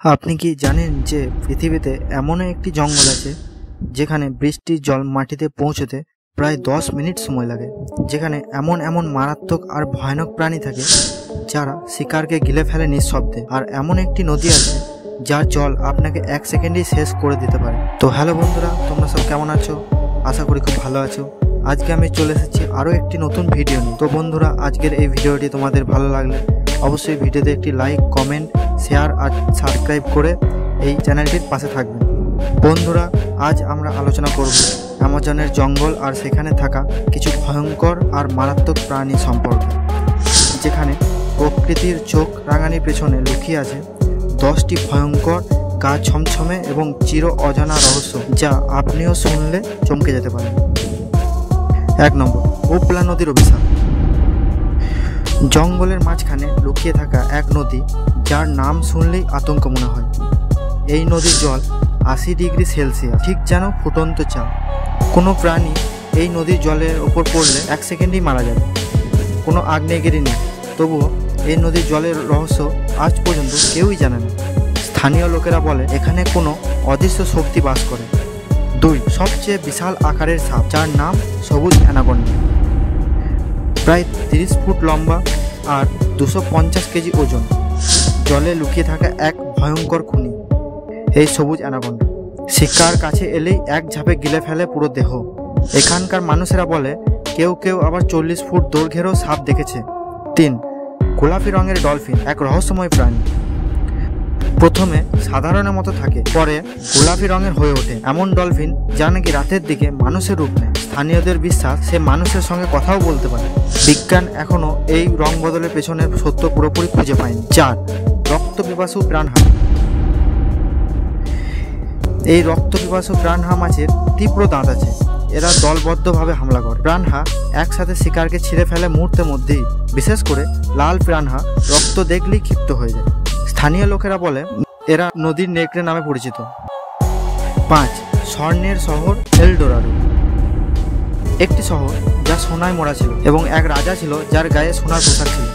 আপনি কি জানেন যে পৃথিবীতে এমন একটি জঙ্গল আছে যেখানে বৃষ্টির জল মাটিতে পৌঁছতে প্রায় 10 মিনিট সময় লাগে, যেখানে এমন এমন মারাত্মক আর ভয়ানক প্রাণী থাকে যারা শিকারকে গিলে ফেলে নিঃশব্দে, আর এমন একটি নদী আছে যার জল আপনাকে 1 সেকেন্ডেই শেষ করে দিতে পারে। তো হ্যালো বন্ধুরা, তোমরা সব কেমন আছো? আশা করি খুব ভালো আছো। আজকে আমি চলে এসেছি আরও একটি নতুন ভিডিও নিয়ে। তো বন্ধুরা, আজকের এই ভিডিওটি তোমাদের ভালো লাগলে অবশ্যই ভিডিওতে একটি লাইক, কমেন্ট, শেয়ার আর সাবস্ক্রাইব করে এই চ্যানেলটির পাশে থাকবেন। বন্ধুরা, আজ আমরা আলোচনা করব অ্যামাজনের জঙ্গল আর সেখানে থাকা কিছু ভয়ঙ্কর আর মারাত্মক প্রাণী সম্পর্কে, যেখানে প্রকৃতির চোখ রাঙানির পেছনে লুকিয়ে আছে 10টি ভয়ঙ্কর, গা ছমছমে এবং চির অজানা রহস্য, যা আপনিও শুনলে চমকে যেতে পারেন। 1 নম্বর, উপলা নদীর অভিশাপ। জঙ্গলের মাঝখানে লুকিয়ে থাকা এক নদী যার নাম শুনলেই আতঙ্ক মনে হয়। এই নদীর জল 80 ডিগ্রি সেলসিয়াস, ঠিক যেন ফুটন্ত চা। কোনো প্রাণী এই নদীর জলের ওপর পড়লে 1 সেকেন্ডেই মারা যাবে। কোনো আগ্নেয়গিরি নেই, তবুও এই নদীর জলের রহস্য আজ পর্যন্ত কেউই জানে না। স্থানীয় লোকেরা বলে এখানে কোনো অদৃশ্য শক্তি বাস করে। 2, সবচেয়ে বিশাল আকারের সাপ যার নাম সবুজ অ্যানাকোন্ডা। প্রায় 30 ফুট লম্বা আর 250 কেজি ওজন, জলে লুকিয়ে থাকা এক ভয়ঙ্কর খুনি এই সবুজ অ্যানাকোন্ডা। শিকার কাছে এলেই এক ঝাঁপে গিলে ফেলে পুরো দেহ। এখানকার মানুষেরা বলে কেউ কেউ আবার 40 ফুট দৈর্ঘ্যেরও সাপ দেখেছে। 3, গোলাপি রঙের ডলফিন, এক রহস্যময় প্রাণী। প্রথমে সাধারণের মতো থাকে, পরে গোলাপি রঙের হয়ে ওঠে। এমন ডলফিন যা নাকি রাতের দিকে মানুষের রূপ নেয়। স্থানীয়দের বিশ্বাস সে মানুষের সঙ্গে কথাও বলতে পারে। বিজ্ঞান এখনো এই রং বদলের পেছনের সত্য পুরোপুরি খুঁজে পায়নি। 4, রক্তপিপাসু প্রাণহা। এই রক্তপিপাসু প্রাণহা মাছের তীব্র দাঁত আছে। এরা দলবদ্ধভাবে হামলা করে। প্রাণহা একসাথে শিকারকে ছিঁড়ে ফেলে মুহূর্তের মধ্যেই। বিশেষ করে লাল প্রাণহা রক্ত দেখলেই ক্ষিপ্ত হয়ে যায়। স্থানীয় লোকেরা বলে এরা নদীর নেকড়ে নামে পরিচিত। 5, স্বর্ণের শহর এলডোরাডো। একটি শহর যা সোনায় মোড়া ছিল এবং এক রাজা ছিল যার গায়ে সোনার পোশাক ছিল।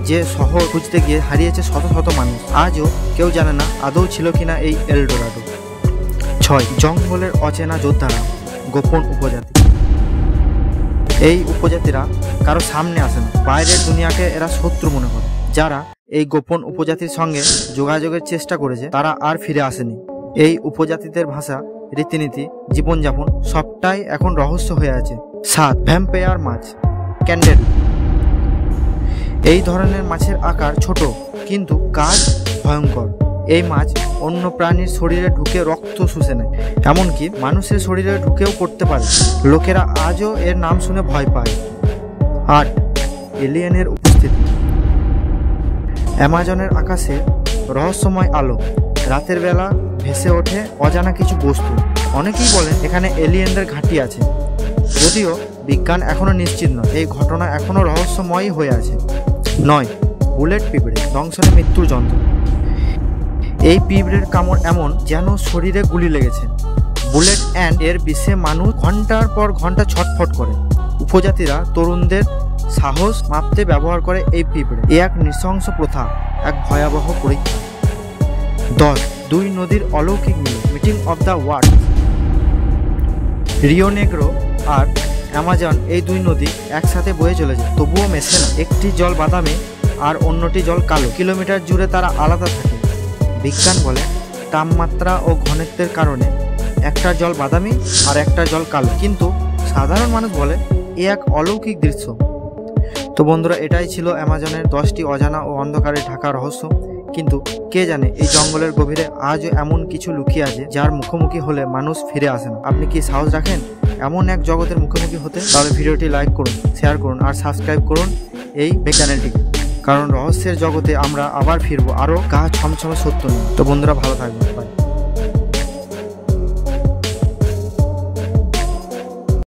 যে শহর খুঁজতে গিয়ে হারিয়েছে শত শত মানুষ। আজও কেউ জানে না আদৌ ছিল কিনা এই এলডোরাডো। 6, জঙ্গলের অচেনা যোদ্ধারা, গোপন উপজাতি। এই উপজাতিরা কারো সামনে আসে না। বাইরের দুনিয়াকে এরা শত্রু মনে করে। যারা এই গোপন উপজাতির সঙ্গে যোগাযোগের চেষ্টা করেছে তারা আর ফিরে আসেনি। এই উপজাতিদের ভাষা, রীতিনীতি, জীবনযাপন সবটাই এখন রহস্য হয়ে আছে। 7, ভ্যাম্পায়ার মাছ, ক্যান্ডেল। এই ধরনের মাছের আকার ছোট কিন্তু কাজ ভয়ঙ্কর। এই মাছ অন্য প্রাণীর শরীরে ঢুকে রক্ত শুষে নেয়, এমনকি মানুষের শরীরে ঢুকেও করতে পারে। লোকেরা আজও এর নাম শুনে ভয় পায়। 8, এলিয়েনের উপস্থিতি। অ্যামাজনের আকাশে রহস্যময় আলো। রাতের বেলা ভেসে ওঠে অজানা কিছু বস্তু। অনেকেই বলেন এখানে এলিয়েনদের ঘাঁটি আছে, যদিও বিজ্ঞান এখনও নিশ্চিত নয়। এই ঘটনা এখনও রহস্যময়ই হয়ে আছে। 9, বুলেট পিঁপড়ে, দংশনে মৃত্যুর যন্ত্র। এই পিঁপড়ের কামড় এমন যেন শরীরে গুলি লেগেছে। বুলেট অ্যান্ড এর বিষে মানুষ ঘন্টার পর ঘন্টা ছটফট করে। উপজাতিরা তরুণদের সাহস মাপতে ব্যবহার করে এই পিঁপড়ে। এ এক নৃশংস প্রথা, এক ভয়াবহ পরীক্ষা। 10, 2 নদীর অলৌকিক মিল, meeting of the world. Rio Negro আর অ্যামাজন, এই 2 নদী একসাথে বয়ে চলেছে, তবুও মেশে না। একটি জল বাদামি আর অন্যটি জল কালো। কিলোমিটার জুড়ে তারা আলাদা থাকে। বিজ্ঞান বলে তাপমাত্রা ও ঘনত্বের কারণে একটা জল বাদামি আর একটা জল কালো, কিন্তু সাধারণ মানুষ বলে এ এক অলৌকিক দৃশ্য। তো বন্ধুরা, এটাই ছিল অ্যামাজনের 10টি অজানা ও অন্ধকারে ঢাকা রহস্য। কিন্তু কে জানে এই জঙ্গলের গভীরে আজও এমন কিছু লুকিয়ে আছে যার মুখোমুখি হলে মানুষ ফিরে আসে না। আপনি কি সাহস রাখেন এমন এক জগতের মুখোমুখি হতে? তাহলে ভিডিওটি লাইক করুন, শেয়ার করুন আর সাবস্ক্রাইব করুন এই চ্যানেলটিকে, কারণ রহস্যের জগতে আমরা আবার ফিরবো আরও গা ছমছমে সত্য নিয়ে। তো বন্ধুরা, ভালো থাকবেন।